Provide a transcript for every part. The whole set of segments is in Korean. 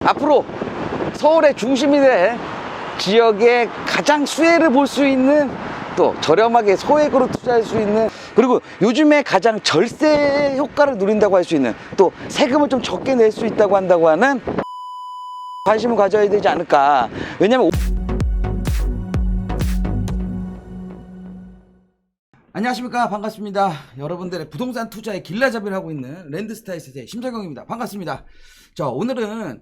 앞으로 서울의 중심이 될 지역의 가장 수혜를 볼 수 있는, 또 저렴하게 소액으로 투자할 수 있는, 그리고 요즘에 가장 절세 효과를 누린다고 할 수 있는, 또 세금을 좀 적게 낼 수 있다고 한다고 하는 관심을 가져야 되지 않을까. 왜냐면 안녕하십니까, 반갑습니다. 여러분들의 부동산 투자의 길라잡이를 하고 있는 랜드스타일스의 심석영입니다. 반갑습니다. 자, 오늘은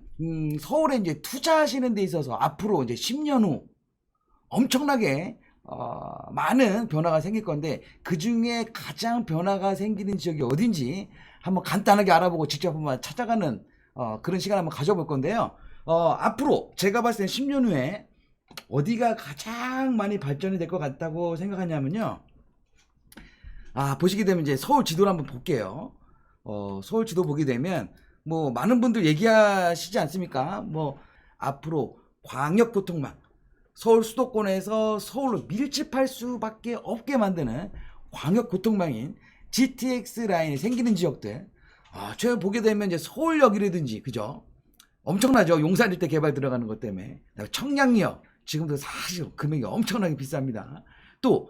서울에 이제 투자하시는 데 있어서 앞으로 이제 10년 후 엄청나게 많은 변화가 생길 건데, 그 중에 가장 변화가 생기는 지역이 어딘지 한번 간단하게 알아보고 직접 한번 찾아가는 그런 시간 한번 가져볼 건데요. 앞으로 제가 봤을 때 10년 후에 어디가 가장 많이 발전이 될 것 같다고 생각하냐면요. 보시게 되면 이제 서울 지도를 한번 볼게요. 서울 지도 보게 되면 뭐 많은 분들 얘기하시지 않습니까? 뭐 앞으로 광역교통망, 서울 수도권에서 서울로 밀집할 수밖에 없게 만드는 광역교통망인 GTX 라인이 생기는 지역들. 최근 보게 되면 이제 서울역이라든지, 그죠? 엄청나죠? 용산 일대 개발 들어가는 것 때문에. 청량리역 지금도 사실 금액이 엄청나게 비쌉니다. 또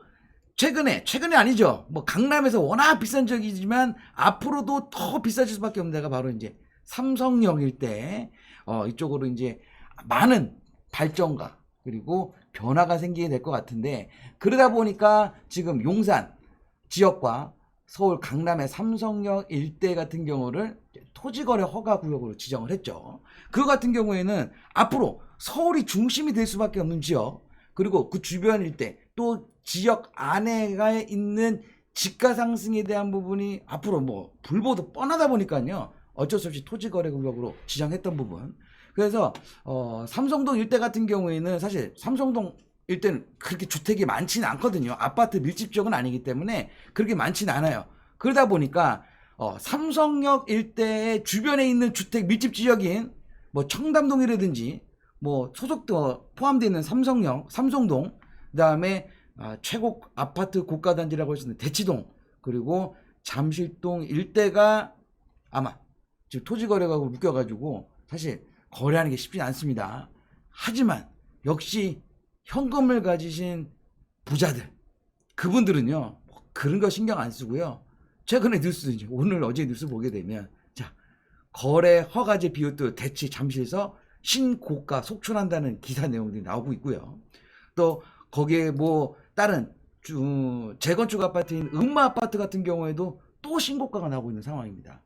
최근에 아니죠. 뭐 강남에서 워낙 비싼 지역이지만 앞으로도 더 비싸질 수밖에 없는 데가 바로 이제 삼성역 일대, 이쪽으로 이제 많은 발전과 그리고 변화가 생기게 될 것 같은데, 그러다 보니까 지금 용산 지역과 서울 강남의 삼성역 일대 같은 경우를 토지거래 허가 구역으로 지정을 했죠. 그 같은 경우에는 앞으로 서울이 중심이 될 수밖에 없는 지역, 그리고 그 주변 일대, 또 지역 안에가 있는 집가 상승에 대한 부분이 앞으로 뭐 불보듯 뻔하다 보니까요, 어쩔 수 없이 토지거래 구역으로 지정했던 부분. 그래서 삼성동 일대 같은 경우에는 사실 삼성동 일대는 그렇게 주택이 많지는 않거든요. 아파트 밀집 지역은 아니기 때문에 그렇게 많지는 않아요. 그러다 보니까 삼성역 일대의 주변에 있는 주택 밀집 지역인 뭐 청담동이라든지 뭐 소속도 포함되어 있는 삼성동, 그다음에 최고 아파트 고가 단지라고 할 수 있는 대치동, 그리고 잠실동 일대가 아마 지금 토지거래가고 묶여가지고 사실 거래하는 게 쉽지 않습니다. 하지만 역시 현금을 가지신 부자들, 그분들은요 그런 거 신경 안 쓰고요. 최근에 뉴스, 이제 오늘 어제 뉴스 보게 되면, 자, 거래 허가제 비율도 대치 잠실에서 신고가 속출한다는 기사 내용들이 나오고 있고요. 또 거기에 뭐 다른 재건축 아파트인 음마 아파트 같은 경우에도 또 신고가가 나오고 있는 상황입니다.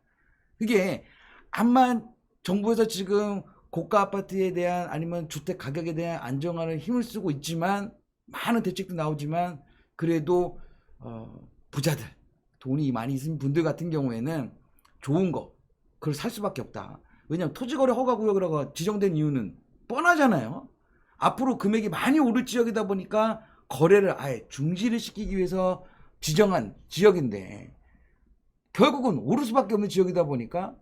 그게 암만 정부에서 지금 고가 아파트에 대한, 아니면 주택 가격에 대한 안정화를 힘을 쓰고 있지만, 많은 대책도 나오지만, 그래도 부자들, 돈이 많이 있는 분들 같은 경우에는 좋은 거 그걸 살 수밖에 없다. 왜냐하면 토지거래 허가구역이라고 지정된 이유는 뻔하잖아요. 앞으로 금액이 많이 오를 지역이다 보니까 거래를 아예 중지를 시키기 위해서 지정한 지역인데, 결국은 오를 수밖에 없는 지역이다 보니까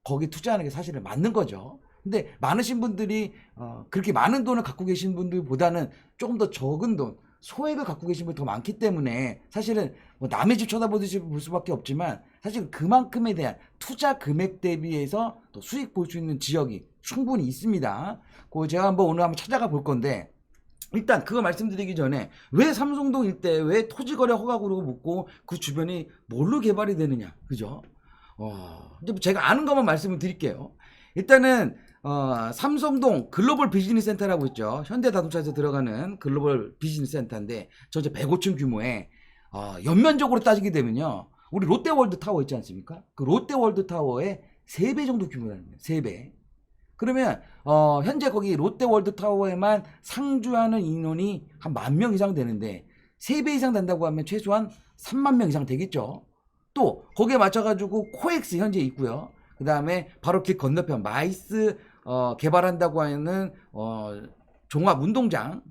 거기 투자하는 게 사실은 맞는 거죠. 근데 많으신 분들이 그렇게 많은 돈을 갖고 계신 분들보다는 조금 더 적은 돈, 소액을 갖고 계신 분이 더 많기 때문에 사실은 뭐 남의 집 쳐다보듯이 볼 수밖에 없지만, 사실 그만큼에 대한 투자 금액 대비해서 또 수익 볼 수 있는 지역이 충분히 있습니다. 그거 제가 오늘 한번 찾아가 볼 건데, 일단 그거 말씀드리기 전에 왜 삼성동 일대, 왜 토지거래 허가구로 묻고 그 주변이 뭘로 개발이 되느냐, 그죠? 이제 제가 아는 것만 말씀을 드릴게요. 일단은 삼성동 글로벌 비즈니스 센터라고 있죠. 현대자동차에서 들어가는 글로벌 비즈니스 센터인데, 저 이제 105층 규모에 연면적으로 따지게 되면요, 우리 롯데월드 타워 있지 않습니까? 그 롯데월드 타워의 3배 정도 규모라는 거예요. 3배. 그러면 현재 거기 롯데월드 타워에만 상주하는 인원이 한 10,000명 이상 되는데, 3배 이상 된다고 하면 최소한 30,000명 이상 되겠죠. 또 거기에 맞춰가지고 코엑스 현재 있고요. 그 다음에 바로 길 건너편 마이스 개발한다고 하는 종합운동장은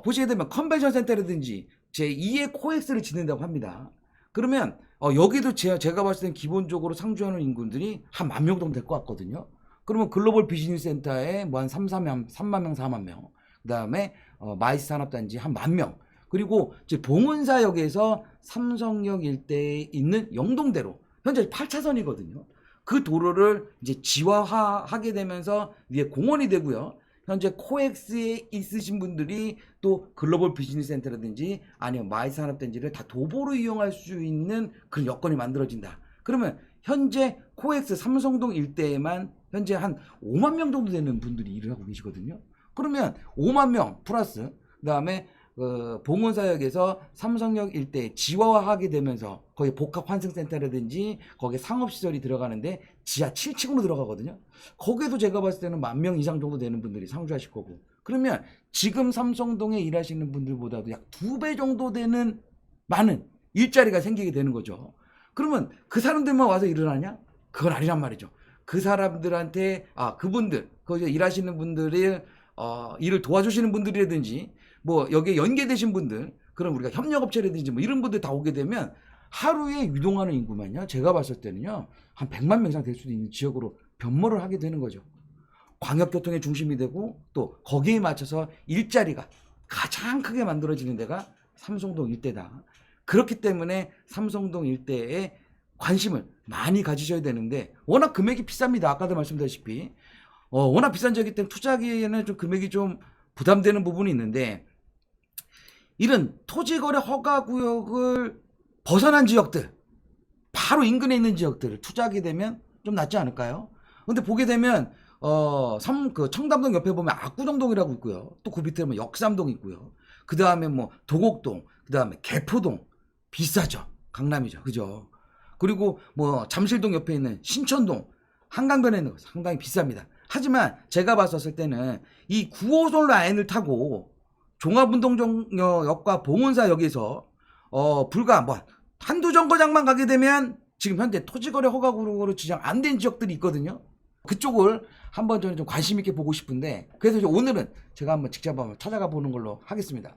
보시게 되면 컨벤션 센터라든지 제2의 코엑스를 짓는다고 합니다. 그러면 여기도 제가 봤을 땐 기본적으로 상주하는 인구들이 한 10,000명 정도 될 것 같거든요. 그러면 글로벌 비즈니스 센터에 뭐 한 3만 명, 4만 명, 그 다음에 마이스 산업단지 한 10,000명, 그리고 이제 봉은사역에서 삼성역 일대에 있는 영동대로 현재 8차선이거든요. 그 도로를 이제 지화하게 되면서 위에 공원이 되고요. 현재 코엑스에 있으신 분들이 또 글로벌 비즈니스 센터라든지 아니면 마이스 산업단지를 다 도보로 이용할 수 있는 그런 여건이 만들어진다. 그러면 현재 코엑스 삼성동 일대에만 현재 한 5만 명 정도 되는 분들이 일을 하고 계시거든요. 그러면 5만 명 플러스 그다음에 봉원사역에서 삼성역 일대에 지화하게 되면서 거기 복합환승센터라든지 거기에 상업시설이 들어가는데 지하 7층으로 들어가거든요. 거기에도 제가 봤을 때는 1만 명 이상 정도 되는 분들이 상주하실 거고, 그러면 지금 삼성동에 일하시는 분들보다도 약 2배 정도 되는 많은 일자리가 생기게 되는 거죠. 그러면 그 사람들만 와서 일을 하냐? 그건 아니란 말이죠. 그 사람들한테 그분들 거기서 일하시는 분들이 일을 도와주시는 분들이라든지 뭐 여기에 연계되신 분들, 그럼 우리가 협력업체라든지 뭐 이런 분들 다 오게 되면 하루에 유동하는 인구만요, 제가 봤을 때는요 한 100만 명 이상 될 수도 있는 지역으로 변모를 하게 되는 거죠. 광역교통의 중심이 되고 또 거기에 맞춰서 일자리가 가장 크게 만들어지는 데가 삼성동 일대다. 그렇기 때문에 삼성동 일대에 관심을 많이 가지셔야 되는데, 워낙 금액이 비쌉니다. 아까도 말씀드렸다시피 워낙 비싼 지역이기 때문에 투자하기에는 좀 금액이 좀 부담되는 부분이 있는데, 이런 토지거래 허가구역을 벗어난 지역들, 바로 인근에 있는 지역들을 투자하게 되면 좀 낫지 않을까요? 근데 보게 되면 청담동 옆에 보면 압구정동이라고 있고요. 또 그 밑에 보면 역삼동 있고요. 그 다음에 뭐 도곡동, 그 다음에 개포동. 비싸죠. 강남이죠. 그죠? 그리고 뭐 잠실동 옆에 있는 신천동, 한강변에 있는 거 상당히 비쌉니다. 하지만 제가 봤었을 때는 이 9호선 라인을 타고 종합운동역과 봉은사역에서 불과 뭐 한두 정거장만 가게 되면 지금 현재 토지거래 허가구역으로 지정 안 된 지역들이 있거든요. 그쪽을 한번 저는 좀 관심 있게 보고 싶은데, 그래서 오늘은 제가 한번 직접 한번 찾아가 보는 걸로 하겠습니다.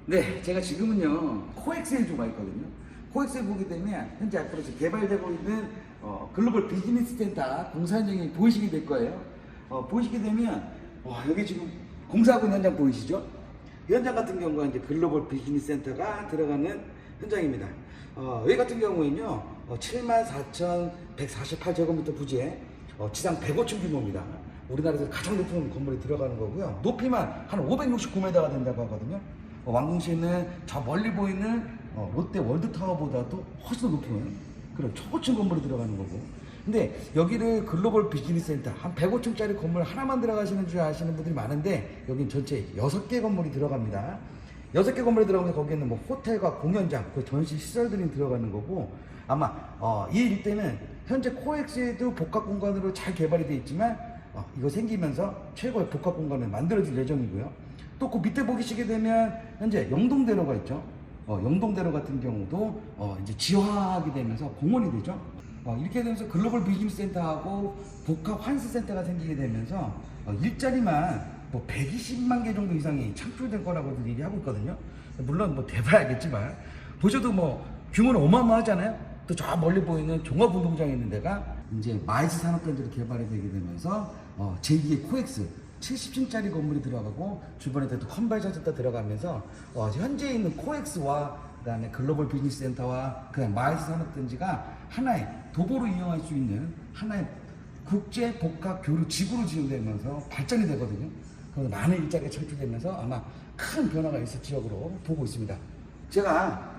네, 제가 지금은요 코엑스에 좀 와 있거든요. 코엑스에 보게 되면 현재 앞으로 개발되고 있는 글로벌 비즈니스 센터 공사 현장이 보이시게 될 거예요. 보이시게 되면 여기 지금 공사하고 있는 현장 보이시죠? 이 현장 같은 경우가 이제 글로벌 비즈니스 센터가 들어가는 현장입니다. 여기 같은 경우에는요 74,148제곱미터 부지에 지상 105층 규모입니다. 우리나라에서 가장 높은 건물이 들어가는 거고요. 높이만 한 569m가 된다고 하거든요. 왕궁시는 저 멀리 보이는 롯데 월드타워보다도 훨씬 높은 그런 초고층 건물이 들어가는 거고, 근데 여기를 글로벌 비즈니스 센터 한 105층짜리 건물 하나만 들어가시는 줄 아시는 분들이 많은데, 여긴 전체 6개 건물이 들어갑니다. 6개 건물이 들어가면 거기에는 뭐 호텔과 공연장, 그 전시 시설들이 들어가는 거고, 아마 이 일대는 현재 코엑스에도 복합 공간으로 잘 개발이 되어 있지만 이거 생기면서 최고의 복합 공간을 만들어질 예정이고요. 또 그 밑에 보시게 되면 현재 영동대로가 있죠. 영동대로 같은 경우도 이제 지화하게 되면서 공원이 되죠. 이렇게 되면서 글로벌 비즈니스 센터하고 복합 환승센터가 생기게 되면서 일자리만 뭐 120만 개 정도 이상이 창출될 거라고 얘기하고 있거든요. 물론 뭐 돼봐야겠지만 보셔도 뭐 규모는 어마어마하잖아요. 또 저 멀리 보이는 종합운동장에 있는 데가 이제 마이스 산업단지로 개발이 되게 되면서 제2의 코엑스 70층짜리 건물이 들어가고 주변에 또 컨벤션 센터 들어가면서 현재 있는 코엑스와 그다음에 글로벌 비즈니스 센터와 그다음 마이스 산업단지가 하나의 도보로 이용할 수 있는 하나의 국제 복합 교류 지구로 지정되면서 발전이 되거든요. 그래서 많은 일자리가 창출되면서 아마 큰 변화가 있을 지역으로 보고 있습니다. 제가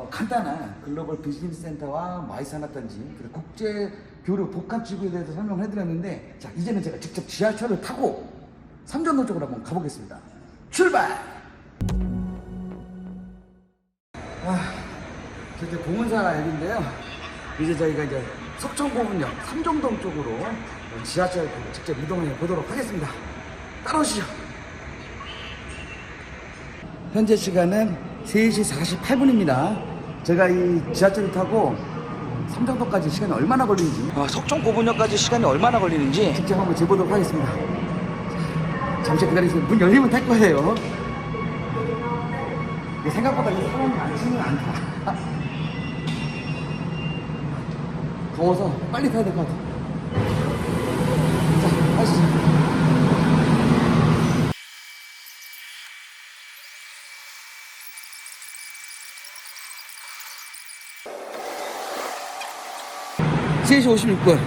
간단한 글로벌 비즈니스 센터와 마이스 산업단지 그리고 국제 교류 복합 지구에 대해서 설명을 해드렸는데, 자 이제는 제가 직접 지하철을 타고 삼전동 쪽으로 한번 가보겠습니다. 출발! 이제 봉은사역인데요. 이제 저희가 이제 석천고분역 삼정동 쪽으로 지하철 직접 이동해 보도록 하겠습니다. 따라오시죠. 현재 시간은 3시 48분입니다. 제가 이 지하철을 타고 삼정동까지 시간이 얼마나 걸리는지, 석천고분역까지 시간이 얼마나 걸리는지 직접 한번 재보도록 하겠습니다. 잠시 기다리세요. 문 열리면 탈 거예요. 생각보다 이 사람이 많지는 않다. 더워서 빨리 타야 될 것 같아. 자, 가시죠. 3시 56분.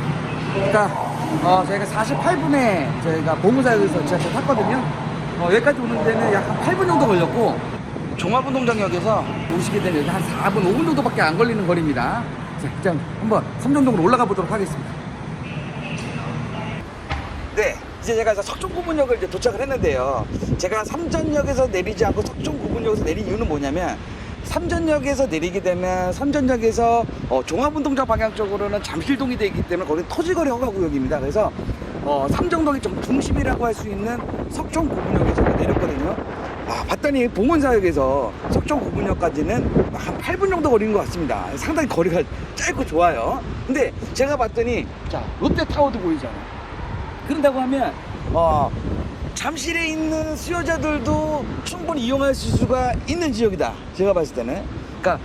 그러니까 저희가 48분에 저희가 보문사역에서 지하철 탔거든요. 여기까지 오는 데는 약 한 8분 정도 걸렸고, 종합운동장역에서 오시게 되면 한 4분, 5분 정도밖에 안 걸리는 거리입니다. 자, 일단 한번 삼정동으로 올라가 보도록 하겠습니다. 네, 이제 제가 석촌구분역을 이제 도착을 했는데요. 제가 삼전역에서 내리지 않고 석촌구분역에서 내린 이유는 뭐냐면, 삼전역에서 내리게 되면 삼전역에서 종합운동장 방향 쪽으로는 잠실동이 되어 있기 때문에 거기 토지거래 허가구역입니다. 그래서 삼정동이 좀 중심이라고 할 수 있는 석촌구분역에 제가 내렸거든요. 봤더니 봉원사역에서 석촌구분역까지는 한 8분 정도 걸리는 것 같습니다. 상당히 거리가 짧고 좋아요. 근데 제가 봤더니 자, 롯데타워도 보이잖아요. 그런다고 하면 잠실에 있는 수요자들도 충분히 이용할 수가 있는 지역이다, 제가 봤을 때는. 그러니까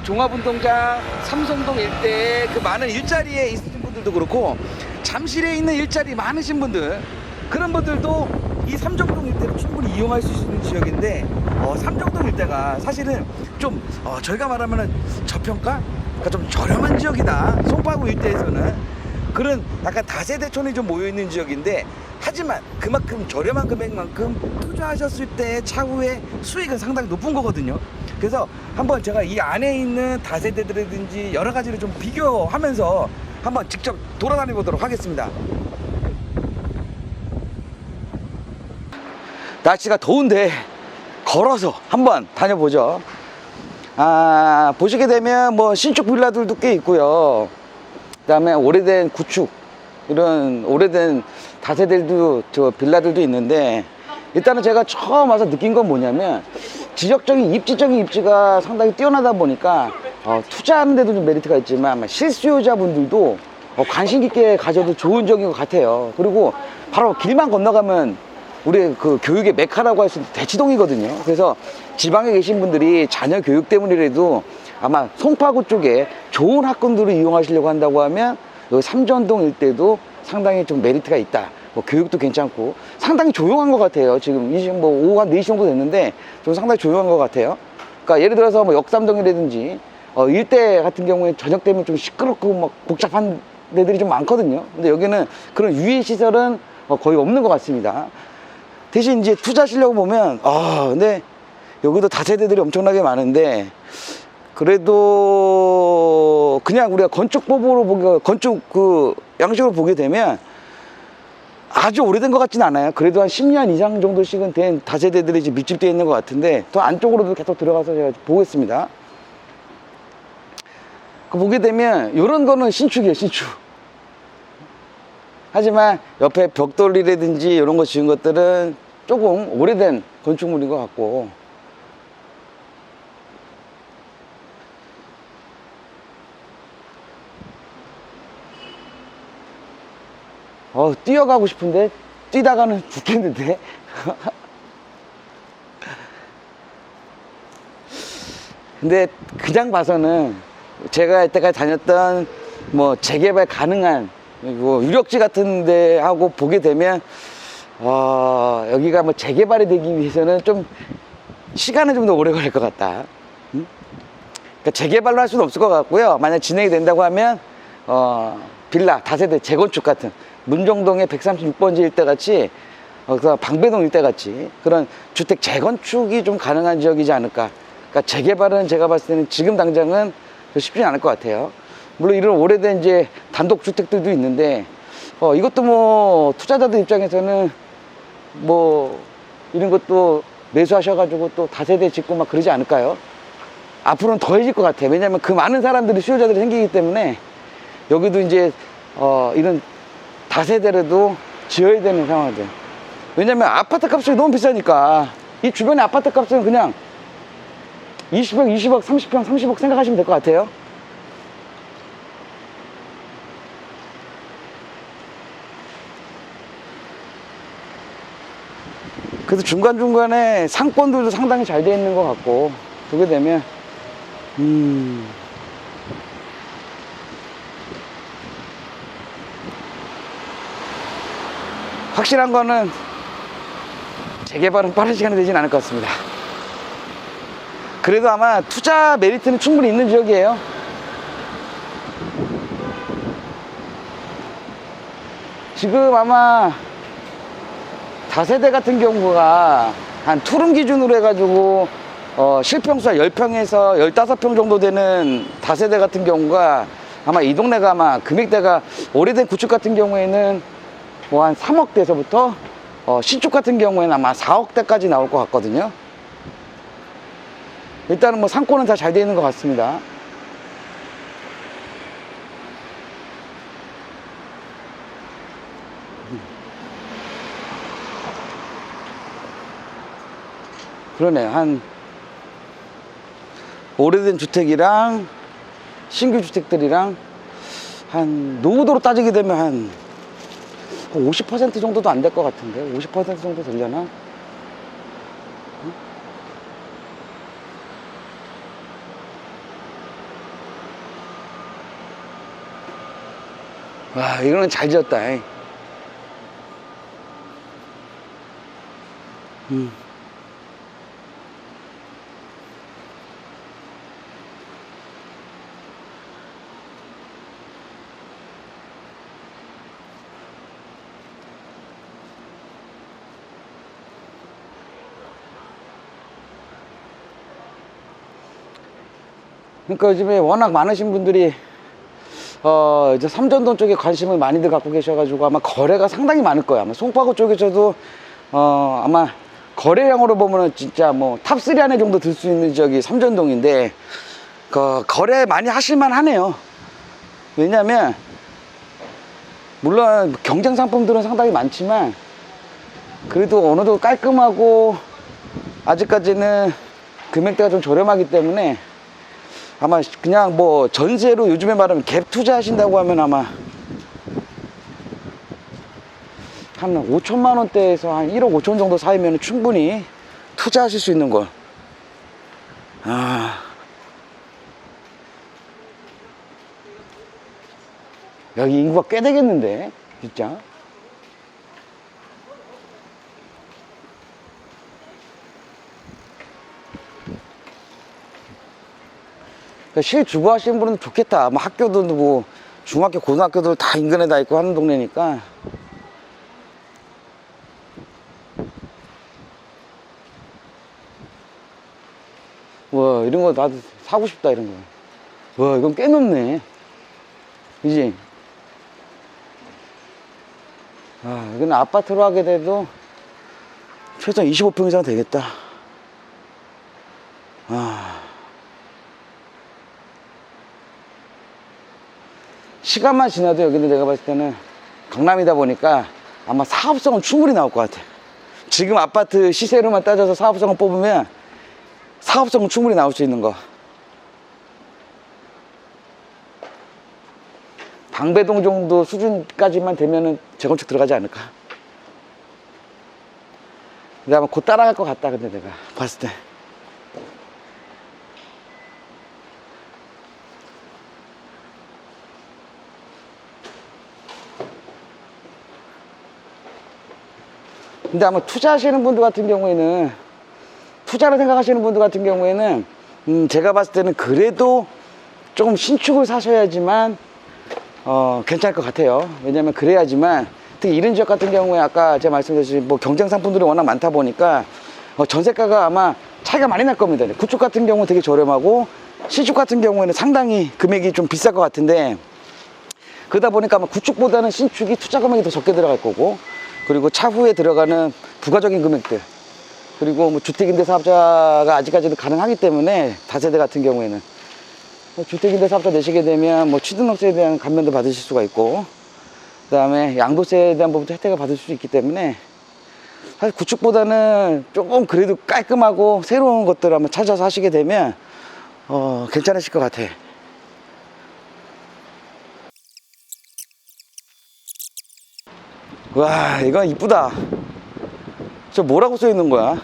종합운동장 삼성동 일대에 그 많은 일자리에 있으신 분들도 그렇고, 잠실에 있는 일자리 많으신 분들, 그런 분들도 이 삼정동 일대를 충분히 이용할 수 있는 지역인데, 삼정동 일대가 사실은 좀 저희가 말하면은 저평가? 그러니까 좀 저렴한 지역이다, 송파구 일대에서는. 그런 약간 다세대촌이 좀 모여있는 지역인데, 하지만 그만큼 저렴한 금액만큼 투자하셨을 때 차후에 수익은 상당히 높은 거거든요. 그래서 한번 제가 이 안에 있는 다세대들이든지 여러 가지를 좀 비교하면서 한번 직접 돌아다녀 보도록 하겠습니다. 날씨가 더운데 걸어서 한번 다녀보죠. 보시게 되면 뭐 신축 빌라들도 꽤 있고요. 그 다음에 오래된 구축, 이런 오래된 다세대들도, 빌라들도 있는데, 일단은 제가 처음 와서 느낀 건 뭐냐면, 지적적인 입지가 상당히 뛰어나다 보니까 투자하는 데도 좀 메리트가 있지만 실수요자분들도 관심 깊게 가져도 좋은 지역인 것 같아요. 그리고 바로 길만 건너가면 우리 그 교육의 메카라고 할 수 있는 대치동이거든요. 그래서 지방에 계신 분들이 자녀 교육 때문이라도 아마 송파구 쪽에 좋은 학군들을 이용하시려고 한다고 하면 여기 삼전동 일대도 상당히 좀 메리트가 있다. 교육도 괜찮고 상당히 조용한 것 같아요. 지금 오후 한 4시 정도 됐는데 좀 상당히 조용한 것 같아요. 그러니까 예를 들어서 역삼동이라든지 일대 같은 경우에 저녁 되면 좀 시끄럽고 막 복잡한 데들이 좀 많거든요. 근데 여기는 그런 유해 시설은 거의 없는 것 같습니다. 대신 이제 투자하시려고 보면 근데 여기도 다세대들이 엄청나게 많은데, 그래도 그냥 우리가 건축 양식으로 보게 되면 아주 오래된 것 같진 않아요. 그래도 한 10년 이상 정도씩은 된 다세대들이 지금 밀집되어 있는 것 같은데, 더 안쪽으로도 계속 들어가서 제가 보겠습니다. 보게 되면 이런 거는 신축이에요, 신축. 하지만 옆에 벽돌이라든지 이런 거 지은 것들은 조금 오래된 건축물인 것 같고, 뛰어가고 싶은데 뛰다가는 죽겠는데. 근데 그냥 봐서는 제가 이때까지 다녔던 재개발 가능한 유력지 같은 데 하고 보게 되면 여기가 재개발이 되기 위해서는 좀 시간은 좀 더 오래 걸릴 것 같다. 그러니까 재개발로 할 수는 없을 것 같고요. 만약 진행이 된다고 하면 빌라 다세대 재건축 같은 문정동의 136번지 일대 같이, 방배동 일대 같이 그런 주택 재건축이 좀 가능한 지역이지 않을까. 그러니까 재개발은 제가 봤을 때는 지금 당장은 쉽지 않을 것 같아요. 물론 이런 오래된 이제 단독 주택들도 있는데, 이것도 투자자들 입장에서는 이런 것도 매수하셔가지고 또 다세대 짓고 막 그러지 않을까요? 앞으로는 더해질 것 같아요. 왜냐면 그 많은 사람들이, 수요자들이 생기기 때문에 여기도 이제 이런 다세대라도 지어야 되는 상황이죠. 왜냐면 아파트 값이 너무 비싸니까 이 주변의 아파트 값은 그냥 20억, 20억, 30평, 30억 생각하시면 될 것 같아요. 그래서 중간중간에 상권들도 상당히 잘 되어 있는 것 같고, 보게 되면 확실한 거는 재개발은 빠른 시간에 되진 않을 것 같습니다. 그래도 아마 투자 메리트는 충분히 있는 지역이에요. 지금 아마 다세대 같은 경우가 한 투룸 기준으로 해가지고 실평수가 10평에서 15평 정도 되는 다세대 같은 경우가 아마 이 동네가 아마 금액대가 오래된 구축 같은 경우에는 뭐 한 3억대에서부터 신축 같은 경우에는 아마 4억대까지 나올 것 같거든요. 일단은 뭐 상권은 다 잘 되어 있는 것 같습니다. 그러네. 한 오래된 주택이랑 신규 주택들이랑 한 노후도로 따지게 되면 한 50% 정도도 안 될 것 같은데 50% 정도 되려나? 와, 이거는 잘 지었다. 그러니까 요즘에 워낙 많으신 분들이 이제 삼전동 쪽에 관심을 많이들 갖고 계셔가지고 아마 거래가 상당히 많을 거예요. 아마 송파구 쪽에서도 아마 거래량으로 보면은 진짜 뭐 탑3 안에 정도 들 수 있는 지역이 삼전동인데 거래 많이 하실만 하네요. 왜냐면 물론 경쟁 상품들은 상당히 많지만 그래도 어느 정도 깔끔하고 아직까지는 금액대가 좀 저렴하기 때문에 아마 그냥 뭐 전세로 요즘에 말하면 갭 투자 하신다고 하면 아마 한 5천만 원대에서 한 1억 5천 정도 사이면 충분히 투자하실 수 있는 걸. 여기 인구가 꽤 되겠는데 진짜. 실주거 하시는 분은 좋겠다. 뭐 학교도 뭐 중학교 고등학교도 다 인근에 다 있고 하는 동네니까. 와, 이런 거 나도 사고 싶다. 이런 거. 와, 이건 꽤 높네. 그지? 이건 아파트로 하게 돼도 최소한 25평 이상 되겠다. 시간만 지나도 여기는 내가 봤을 때는 강남이다 보니까 아마 사업성은 충분히 나올 것 같아. 지금 아파트 시세로만 따져서 사업성을 뽑으면 사업성은 충분히 나올 수 있는 거. 방배동 정도 수준까지만 되면은 재건축 들어가지 않을까. 근데 아마 곧 따라갈 것 같다. 근데 내가 봤을 때. 근데 아마 투자하시는 분들 같은 경우에는, 투자를 생각하시는 분들 같은 경우에는 제가 봤을 때는 그래도 조금 신축을 사셔야지만 괜찮을 것 같아요. 왜냐면 그래야지만, 특히 이런 지역 같은 경우에 아까 제가 말씀드렸듯이 뭐 경쟁 상품들이 워낙 많다 보니까 전세가가 아마 차이가 많이 날 겁니다. 구축 같은 경우는 되게 저렴하고 신축 같은 경우에는 상당히 금액이 좀 비쌀 것 같은데, 그러다 보니까 아마 구축보다는 신축이 투자 금액이 더 적게 들어갈 거고, 그리고 차후에 들어가는 부가적인 금액들, 그리고 뭐 주택임대사업자가 아직까지도 가능하기 때문에 다세대 같은 경우에는 주택임대사업자 내시게 되면 뭐 취등록세에 대한 감면도 받으실 수가 있고, 그 다음에 양도세에 대한 부분도 혜택을 받을 수 있기 때문에 사실 구축보다는 조금 그래도 깔끔하고 새로운 것들을 한번 찾아서 하시게 되면 괜찮으실 것 같아. 와, 이거 이쁘다. 저 뭐라고 써 있는 거야?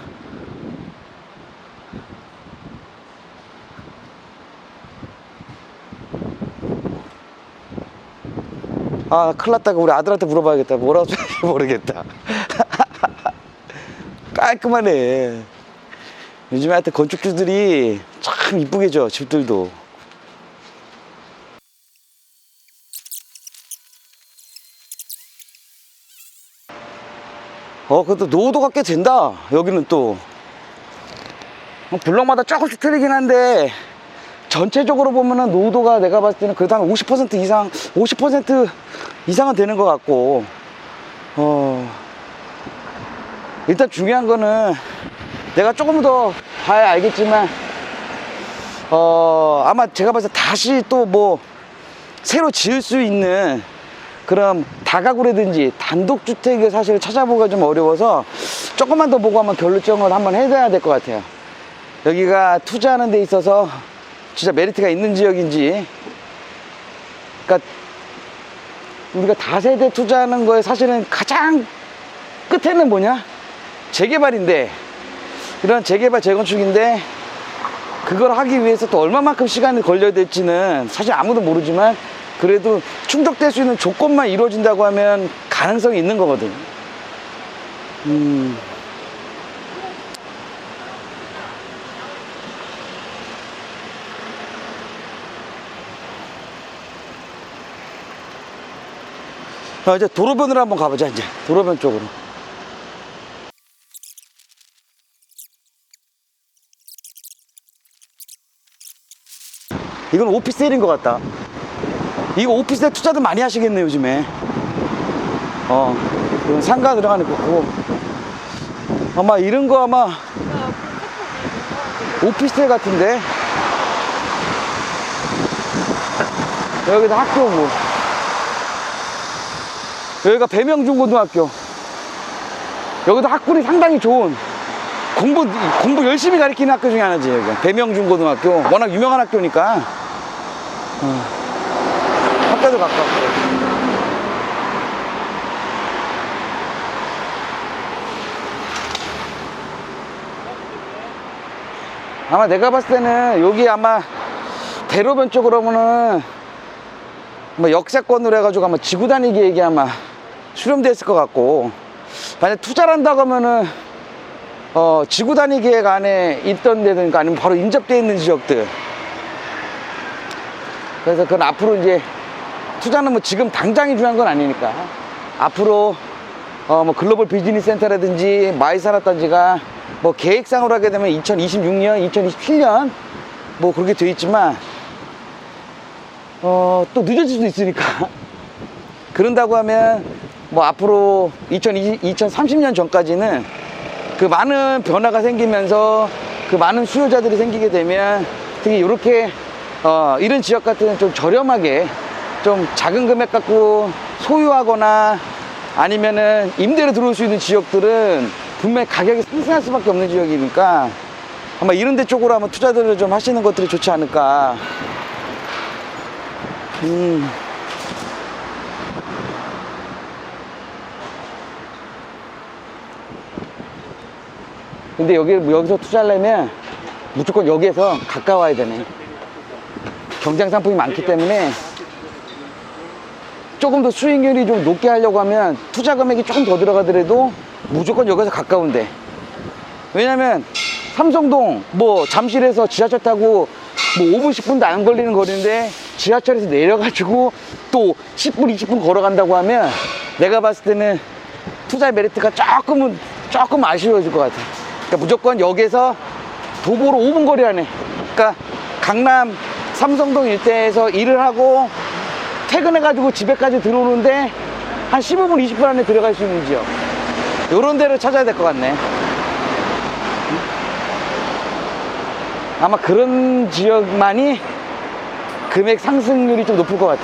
큰일 났다. 우리 아들한테 물어봐야겠다. 뭐라고 써있는지 모르겠다. 깔끔하네. 요즘에 하여튼 건축주들이 참 이쁘게 져, 집들도. 그것도 노후도가 꽤 된다. 여기는 또 블럭마다 조금씩 틀리긴 한데 전체적으로 보면은 노후도가 내가 봤을 때는 그래도 한 50% 이상 50% 이상은 되는 것 같고, 일단 중요한 거는 내가 조금 더 봐야 알겠지만 아마 제가 봐서 다시 또 뭐 새로 지을 수 있는 그런 다가구라든지 단독주택을 사실 찾아보기가 좀 어려워서 조금만 더 보고 한번 결정을 한번 해야 될 것 같아요. 여기가 투자하는 데 있어서 진짜 메리트가 있는 지역인지. 그러니까 우리가 다세대 투자하는 거에 사실은 가장 끝에는 뭐냐? 재개발인데, 이런 재개발 재건축인데 그걸 하기 위해서 또 얼마만큼 시간이 걸려야 될지는 사실 아무도 모르지만 그래도 충족될 수 있는 조건만 이루어진다고 하면 가능성이 있는 거거든. 이제 도로변으로 한번 가보자. 이제 도로변 쪽으로. 이건 오피스텔인 것 같다. 이거 오피스텔 투자도 많이 하시겠네 요즘에. 이건 상가 들어가는 거고, 아마 이런 거 아마 오피스텔 같은데. 여기도 학교고, 여기가 배명중고등학교. 여기도 학군이 상당히 좋은, 공부 열심히 가르치는 학교 중에 하나지. 여기 배명중고등학교 워낙 유명한 학교니까. 학교도 가깝고. 아마 내가 봤을 때는 여기 아마 대로변 쪽으로 보면은 뭐 역세권으로 해가지고 아마 지구 단위 계획이 아마 수렴됐을 것 같고, 만약 투자를 한다고 하면은 지구 단위 계획 안에 있던 데든 아니면 바로 인접되어 있는 지역들. 그래서 그건 앞으로 이제 투자는 뭐 지금 당장이 중요한 건 아니니까 앞으로 뭐 글로벌 비즈니스 센터라든지 마이산업단지가 뭐 계획상으로 하게 되면 2026년, 2027년 뭐 그렇게 돼 있지만 또 늦어질 수도 있으니까 그런다고 하면 뭐 앞으로 2030년 전까지는 그 많은 변화가 생기면서 그 많은 수요자들이 생기게 되면 특히 이렇게 이런 지역 같은 좀 저렴하게 좀 작은 금액 갖고 소유하거나 아니면은 임대로 들어올 수 있는 지역들은 분명히 가격이 상승할 수밖에 없는 지역이니까 아마 이런 데 쪽으로 한번 투자들을 좀 하시는 것들이 좋지 않을까. 근데 여기서 투자하려면 무조건 여기에서 가까워야 되네. 경쟁 상품이 많기 때문에 조금 더 수익률이 좀 높게 하려고 하면 투자 금액이 조금 더 들어가더라도 무조건 여기서 가까운데. 왜냐면 삼성동 뭐 잠실에서 지하철 타고 뭐 5분 10분도 안 걸리는 거리인데 지하철에서 내려가지고 또 10분 20분 걸어간다고 하면 내가 봤을 때는 투자의 메리트가 조금 아쉬워질 것 같아. 그러니까 무조건 여기에서 도보로 5분 거리 안에, 그러니까 강남 삼성동 일대에서 일을 하고 퇴근해가지고 집에까지 들어오는데 한 15분 20분 안에 들어갈 수 있는 지역, 요런 데를 찾아야 될 것 같네. 아마 그런 지역만이 금액 상승률이 좀 높을 것 같아.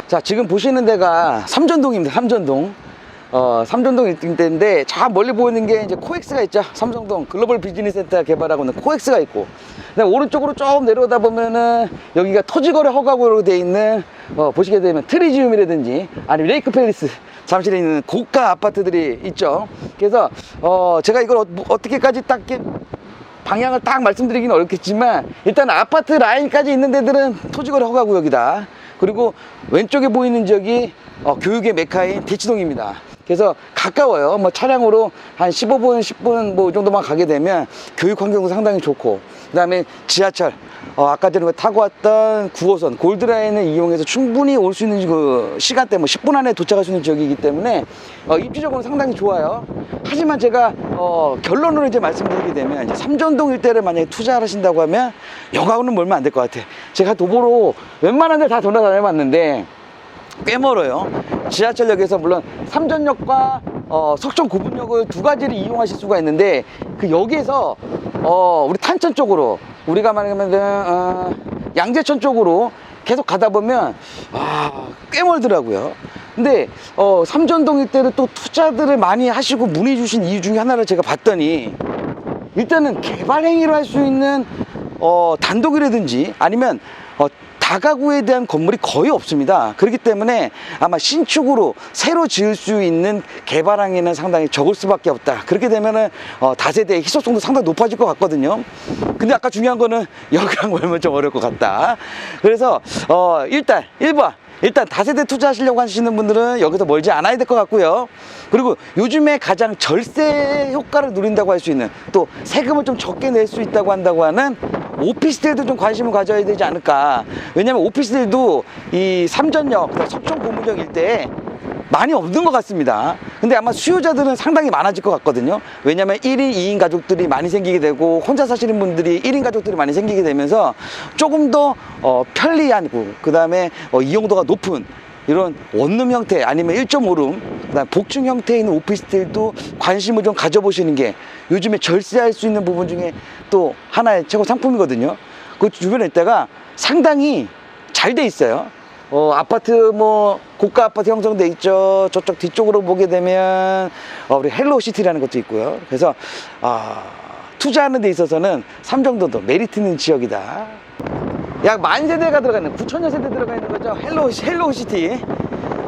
자, 지금 보시는 데가 삼전동입니다. 삼전동. 삼전동 일대인데 저 멀리 보이는 게 이제 코엑스가 있죠. 삼성동 글로벌 비즈니스 센터 개발하고 있는 코엑스가 있고, 그다음에 오른쪽으로 좀 내려오다 보면은 여기가 토지거래 허가구로 되어 있는 보시게 되면 트리지움이라든지 아니면 레이크 팰리스, 잠실에 있는 고가 아파트들이 있죠. 그래서 제가 이걸 어떻게까지 딱 방향을 딱 말씀드리기는 어렵겠지만 일단 아파트 라인까지 있는 데들은 토지거래 허가구역이다. 그리고 왼쪽에 보이는 지역이 교육의 메카인 대치동입니다. 그래서 가까워요. 뭐 차량으로 한 15분, 10분 뭐 이 정도만 가게 되면 교육 환경도 상당히 좋고, 그 다음에 지하철, 아까 전에 타고 왔던 9호선 골드라인을 이용해서 충분히 올 수 있는 그 시간대, 뭐 10분 안에 도착할 수 있는 지역이기 때문에 입지적으로 상당히 좋아요. 하지만 제가 결론으로 이제 말씀드리게 되면, 이제 삼전동 일대를 만약에 투자를 하신다고 하면 여가는 멀면 안 될 것 같아. 제가 도보로 웬만한 데 다 돌아다녀봤는데 꽤 멀어요. 지하철역에서 물론 삼전역과 석촌 고분역을 두 가지를 이용하실 수가 있는데, 그 역에서 우리 탄천 쪽으로, 우리가 말하면 양재천 쪽으로 계속 가다 보면 꽤 멀더라고요. 근데 삼전동 일대를 또 투자들을 많이 하시고 문의 주신 이유 중에 하나를 제가 봤더니, 일단은 개발 행위를 할 수 있는 단독이라든지 아니면 다가구에 대한 건물이 거의 없습니다. 그렇기 때문에 아마 신축으로 새로 지을 수 있는 개발 항에는 상당히 적을 수밖에 없다. 그렇게 되면은 다세대의 희소성도 상당히 높아질 것 같거든요. 근데 아까 중요한 거는 여기랑 멀면 좀 어려울 것 같다. 그래서 일단 1번, 일단 다세대 투자하시려고 하시는 분들은 여기서 멀지 않아야 될 것 같고요. 그리고 요즘에 가장 절세 효과를 누린다고 할 수 있는, 또 세금을 좀 적게 낼 수 있다고 한다고 하는 오피스텔도 좀 관심을 가져야 되지 않을까. 왜냐면 오피스텔도 이 삼전역, 석촌 고문역 일대에 많이 없는 것 같습니다. 근데 아마 수요자들은 상당히 많아질 것 같거든요. 왜냐면 1인, 2인 가족들이 많이 생기게 되고, 혼자 사시는 분들이 1인 가족들이 많이 생기게 되면서 조금 더 편리하고, 그 다음에 이용도가 높은 이런 원룸 형태, 아니면 1.5룸, 그다음 복층 형태에 있는 오피스텔도 관심을 좀 가져보시는 게 요즘에 절세할 수 있는 부분 중에 또 하나의 최고 상품이거든요. 그 주변에 있다가 상당히 잘 돼 있어요. 아파트, 뭐 고가 아파트 형성돼 있죠. 저쪽 뒤쪽으로 보게 되면 우리 헬로시티라는 것도 있고요. 그래서 투자하는 데 있어서는 삼정도도 메리트 있는 지역이다. 약 10,000세대가 들어가 있는, 9,000여 세대 들어가 있는 거죠. 헬로시티.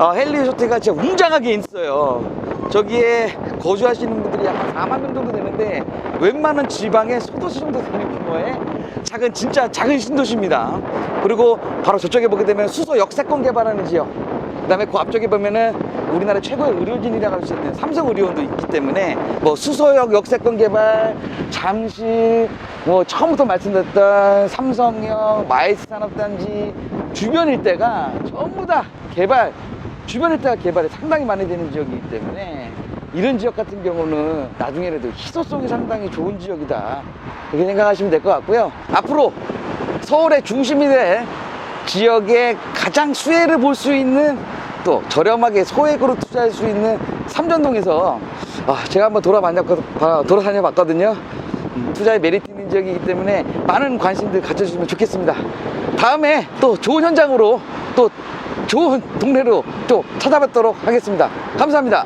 헬로시티가 진짜 웅장하게 있어요. 저기에 거주하시는 분들이 약 4만 명 정도 되는데, 웬만한 지방의 소도시 정도 되는 규모의 진짜 작은 신도시입니다. 그리고 바로 저쪽에 보게 되면 수소 역세권 개발하는 지역, 그 다음에 그 앞쪽에 보면은 우리나라 최고의 의료진이라고 할 수 있는 삼성의료원도 있기 때문에, 뭐 수소역 역세권 개발, 잠실, 뭐 처음부터 말씀드렸던 삼성역, 마이스 산업단지 주변 일대가 전부 다 주변 일대가 개발이 상당히 많이 되는 지역이기 때문에, 이런 지역 같은 경우는 나중에라도 희소성이 상당히 좋은 지역이다, 그렇게 생각하시면 될 것 같고요. 앞으로 서울의 중심이 될 지역의 가장 수혜를 볼 수 있는, 또 저렴하게 소액으로 투자할 수 있는 삼전동에서 제가 한번 돌아다녀 봤거든요. 투자의 메리트 있는 지역이기 때문에 많은 관심들 가져주시면 좋겠습니다. 다음에 또 좋은 현장으로, 또 좋은 동네로 또 찾아뵙도록 하겠습니다. 감사합니다.